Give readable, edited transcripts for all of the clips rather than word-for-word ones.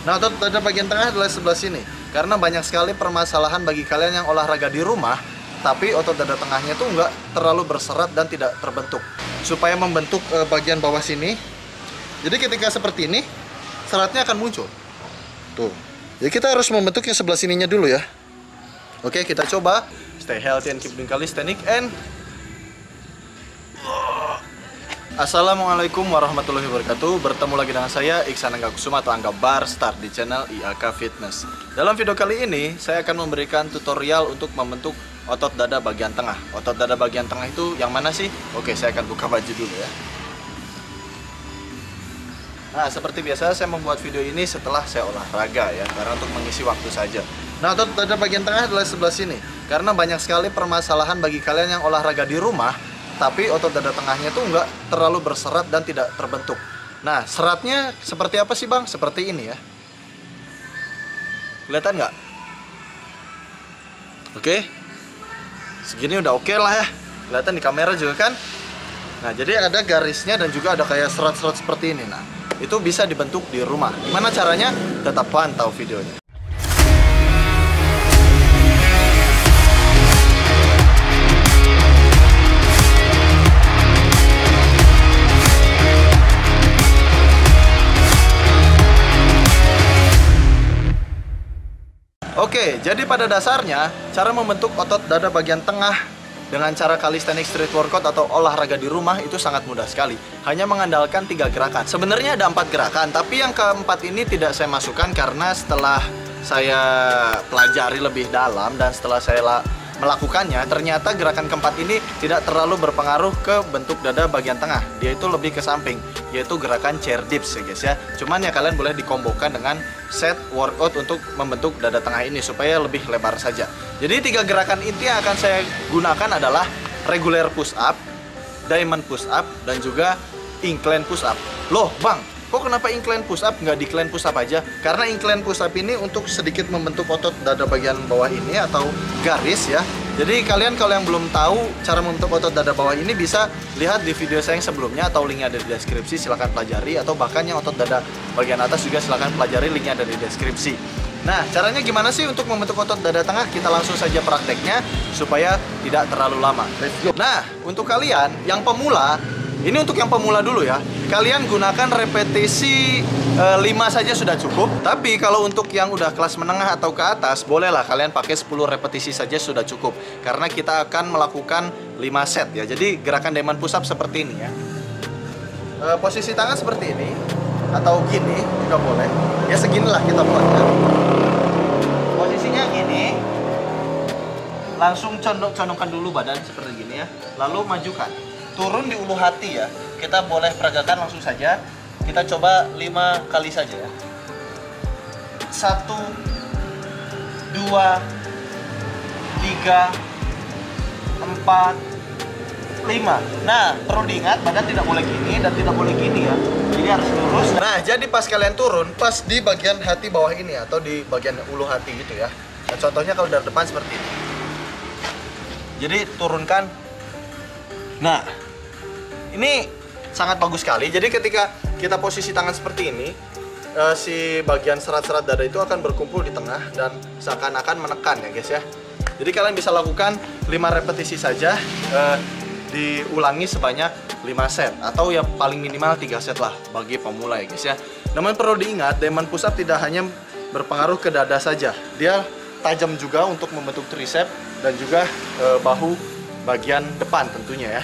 Nah, otot dada bagian tengah adalah sebelah sini. Karena banyak sekali permasalahan bagi kalian yang olahraga di rumah, tapi otot dada tengahnya tuh nggak terlalu berserat dan tidak terbentuk. Supaya membentuk bagian bawah sini, jadi ketika seperti ini, seratnya akan muncul. Tuh. Jadi kita harus membentuk yang sebelah sininya dulu ya. Oke, kita coba. Stay healthy and keep doing calisthenics and Assalamualaikum warahmatullahi wabarakatuh. Bertemu lagi dengan saya Iksan Angga Kusuma atau Angga Barstar di channel IAK Fitness. Dalam video kali ini saya akan memberikan tutorial untuk membentuk otot dada bagian tengah. Otot dada bagian tengah itu yang mana sih? Oke, saya akan buka baju dulu ya. Nah, seperti biasa saya membuat video ini setelah saya olahraga ya, karena untuk mengisi waktu saja. Nah, otot dada bagian tengah adalah sebelah sini. Karena banyak sekali permasalahan bagi kalian yang olahraga di rumah, tapi otot dada tengahnya tuh nggak terlalu berserat dan tidak terbentuk. Nah, seratnya seperti apa sih Bang? Seperti ini ya. Kelihatan nggak? Oke. Segini udah oke lah ya. Kelihatan di kamera juga kan? Nah, jadi ada garisnya dan juga ada kayak serat-serat seperti ini. Nah, itu bisa dibentuk di rumah. Gimana caranya? Tetap pantau videonya. Oke, jadi pada dasarnya cara membentuk otot dada bagian tengah dengan cara calisthenics street workout atau olahraga di rumah itu sangat mudah sekali. Hanya mengandalkan 3 gerakan. Sebenarnya ada 4 gerakan, tapi yang keempat ini tidak saya masukkan karena setelah saya pelajari lebih dalam dan setelah saya melakukannya, ternyata gerakan keempat ini tidak terlalu berpengaruh ke bentuk dada bagian tengah. Dia itu lebih ke samping, yaitu gerakan chair dips ya guys ya. Cuman ya kalian boleh dikombokan dengan set workout untuk membentuk dada tengah ini supaya lebih lebar saja. Jadi 3 gerakan inti yang akan saya gunakan adalah regular push up, diamond push up, dan juga incline push up. Loh Bang, kok kenapa incline push up nggak decline push up aja? Karena incline push up ini untuk sedikit membentuk otot dada bagian bawah ini atau garis ya. Jadi kalian kalau yang belum tahu cara membentuk otot dada bawah ini bisa lihat di video saya yang sebelumnya atau linknya ada di deskripsi, silahkan pelajari. Atau bahkan yang otot dada bagian atas juga silahkan pelajari, linknya ada di deskripsi. Nah, caranya gimana sih untuk membentuk otot dada tengah? Kita langsung saja prakteknya supaya tidak terlalu lama. Let's go. Nah, untuk kalian yang pemula, ini untuk yang pemula dulu ya. Kalian gunakan repetisi 5 saja sudah cukup. Tapi kalau untuk yang udah kelas menengah atau ke atas, bolehlah kalian pakai 10 repetisi saja sudah cukup. Karena kita akan melakukan 5 set ya. Jadi gerakan diamond push up seperti ini ya. Posisi tangan seperti ini atau gini juga boleh. Ya seginilah kita buat ya. Posisinya gini. Langsung condongkan dulu badan seperti gini ya. Lalu majukan. Turun di ulu hati ya. Kita boleh peragakan langsung saja. Kita coba 5 kali saja ya. 1 2 3 4 5. Nah, perlu diingat badan tidak boleh gini dan tidak boleh gini ya. Jadi harus lurus. Nah, jadi pas kalian turun, pas di bagian hati bawah ini atau di bagian ulu hati gitu ya. Nah, contohnya kalau dari depan seperti ini. Jadi turunkan. Nah, ini sangat bagus sekali. Jadi ketika kita posisi tangan seperti ini, si bagian serat-serat dada itu akan berkumpul di tengah dan seakan-akan menekan ya guys ya. Jadi kalian bisa lakukan 5 repetisi saja, diulangi sebanyak 5 set atau ya paling minimal 3 set lah bagi pemula ya guys ya. Namun perlu diingat, diamond push up tidak hanya berpengaruh ke dada saja. Dia tajam juga untuk membentuk tricep dan juga bahu bagian depan tentunya ya.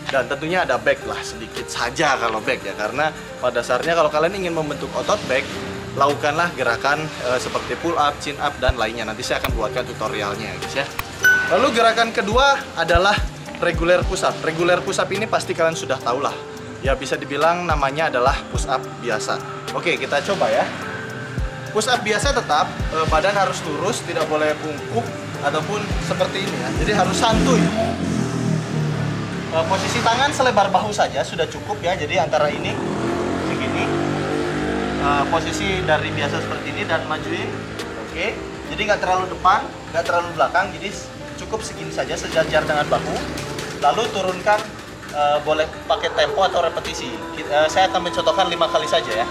Dan tentunya ada back lah, sedikit saja kalau back ya. Karena pada dasarnya kalau kalian ingin membentuk otot back, lakukanlah gerakan seperti pull up, chin up, dan lainnya. Nanti saya akan buatkan tutorialnya ya guys ya. Lalu gerakan kedua adalah regular push up. Regular push up ini pasti kalian sudah tahu lah. Ya bisa dibilang namanya adalah push up biasa. Oke, kita coba ya. Push up biasa tetap, badan harus lurus, tidak boleh bungkuk ataupun seperti ini ya. Jadi harus santuy. Posisi tangan selebar bahu saja sudah cukup ya. Jadi antara ini segini. Posisi dari biasa seperti ini dan majuin. Oke. Jadi nggak terlalu depan, nggak terlalu belakang. Jadi cukup segini saja sejajar dengan bahu. Lalu turunkan, boleh pakai tempo atau repetisi. Saya akan mencontohkan 5 kali saja ya.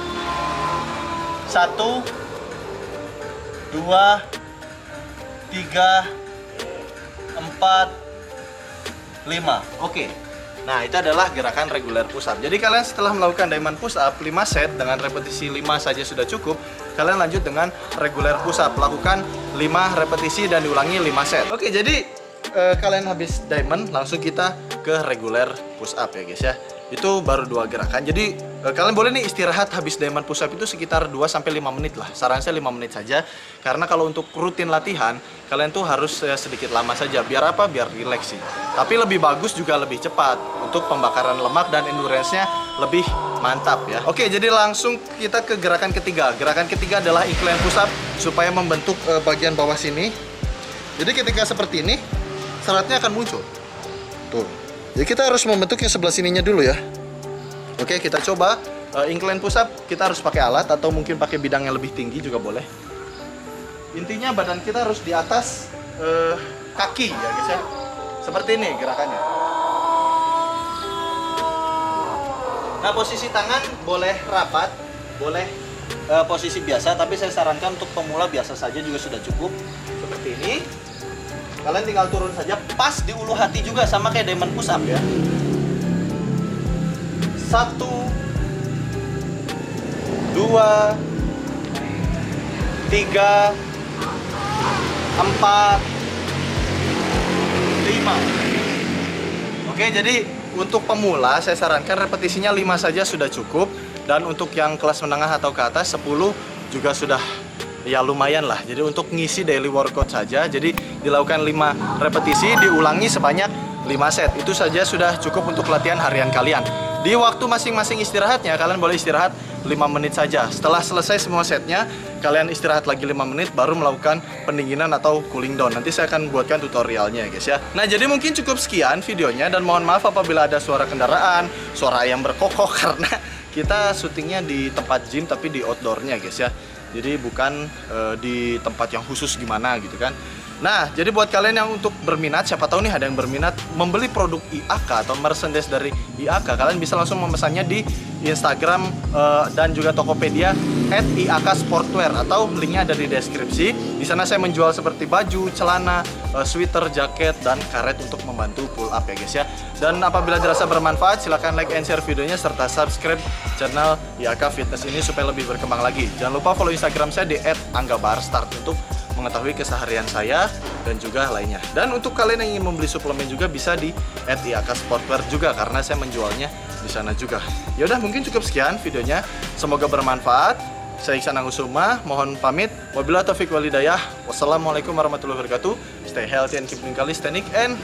1 1, 2, 3, 4, 5. Oke. Nah, itu adalah gerakan reguler push up. Jadi kalian setelah melakukan diamond push up 5 set dengan repetisi 5 saja sudah cukup. Kalian lanjut dengan reguler push up. Lakukan 5 repetisi dan diulangi 5 set. Oke, jadi kalian habis diamond, langsung kita ke reguler push up ya guys ya. Itu baru 2 gerakan. Jadi kalian boleh nih istirahat habis diamond push up itu sekitar 2-5 menit lah. Saran saya 5 menit saja. Karena kalau untuk rutin latihan, kalian tuh harus sedikit lama saja. Biar apa? Biar rileks sih. Tapi lebih bagus juga lebih cepat. Untuk pembakaran lemak dan endurance-nya lebih mantap ya. Oke, jadi langsung kita ke gerakan ketiga. Gerakan ketiga adalah incline push up supaya membentuk bagian bawah sini. Jadi ketika seperti ini, seratnya akan muncul. Tuh. Jadi kita harus membentuk yang sebelah sininya dulu ya. Oke, kita coba incline push up. Kita harus pakai alat atau mungkin pakai bidang yang lebih tinggi juga boleh. Intinya badan kita harus di atas kaki ya guys ya. Seperti ini gerakannya. Nah, posisi tangan boleh rapat, boleh posisi biasa, tapi saya sarankan untuk pemula biasa saja juga sudah cukup. Seperti ini. Kalian tinggal turun saja, pas di ulu hati juga sama kayak diamond push up ya. 1, 2, 3, 4, 5. Oke, jadi untuk pemula saya sarankan repetisinya 5 saja sudah cukup. Dan untuk yang kelas menengah atau ke atas 10 juga sudah ya lumayan lah. Jadi untuk ngisi daily workout saja, jadi dilakukan 5 repetisi, diulangi sebanyak 5 set. Itu saja sudah cukup untuk latihan harian kalian. Di waktu masing-masing istirahatnya, kalian boleh istirahat 5 menit saja. Setelah selesai semua setnya, kalian istirahat lagi 5 menit, baru melakukan pendinginan atau cooling down. Nanti saya akan buatkan tutorialnya guys ya. Nah, jadi mungkin cukup sekian videonya, dan mohon maaf apabila ada suara kendaraan, suara ayam berkokok, karena kita syutingnya di tempat gym tapi di outdoornya guys ya. Jadi bukan di tempat yang khusus gimana gitu kan. Nah, jadi buat kalian yang untuk berminat, siapa tahu nih ada yang berminat membeli produk IAK atau merchandise dari IAK, kalian bisa langsung memesannya di Instagram dan juga Tokopedia @IAKSportwear, atau linknya ada di deskripsi. Di sana saya menjual seperti baju, celana, sweater, jaket, dan karet untuk membantu pull up ya guys ya. Dan apabila dirasa bermanfaat, silahkan like and share videonya serta subscribe channel IAK Fitness ini supaya lebih berkembang lagi. Jangan lupa follow Instagram saya di @anggabarstart untuk mengetahui keseharian saya dan juga lainnya. Dan untuk kalian yang ingin membeli suplemen juga bisa di @IAKSportwear juga, karena saya menjualnya di sana juga. Ya udah, mungkin cukup sekian videonya. Semoga bermanfaat. Saya Iksan Angusuma, mohon pamit. Wabillahi taufiq walhidayah. Wassalamualaikum warahmatullahi wabarakatuh. Stay healthy and keep doing calisthenics and